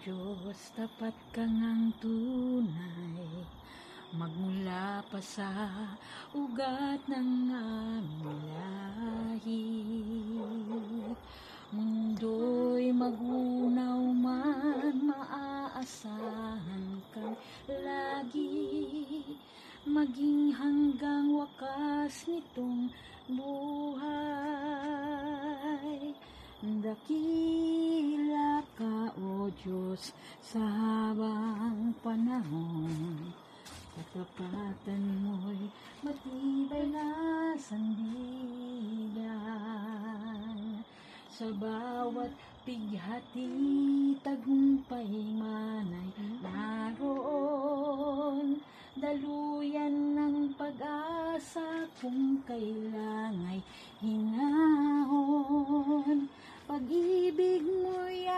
Diyos, tapat ka ngang tunay, magmula pa sa ugat ng aming lahi. Mundo'y magunaw man, maaasahan kang lagi, maging hanggang wakas nitong buhay. Dakila ka, O Diyos, sa habang panahon, katapatan mo'y matibay na sandigan. Sa bawat pighati, tagumpay manay naroon, daluyan ng pag-asa kung kailangay hinahon. Pag-ibig mo'y